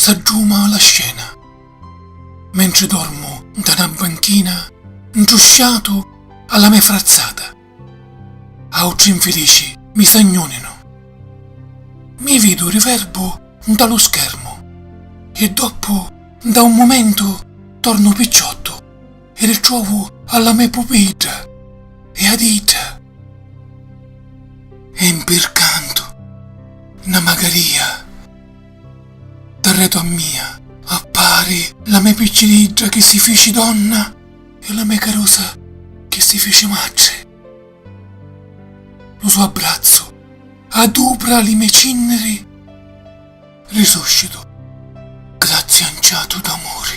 s'aggiuma la scena. Mentre dormo da una banchina, ingiusciato alla mia frazzata, altri infelici mi s'agnonino. Mi vedo riverbo dallo schermo e dopo, da un momento, torno picciotto e ritrovo alla mia pupilla e a dita. E impircando una magaria, d'arredo a mia, appare la mia piccinidra che si fece donna e la mia carosa che si fece madre. Lo suo abbraczo adupra le mie ceneri, risuscito, grazie anciato d'amore.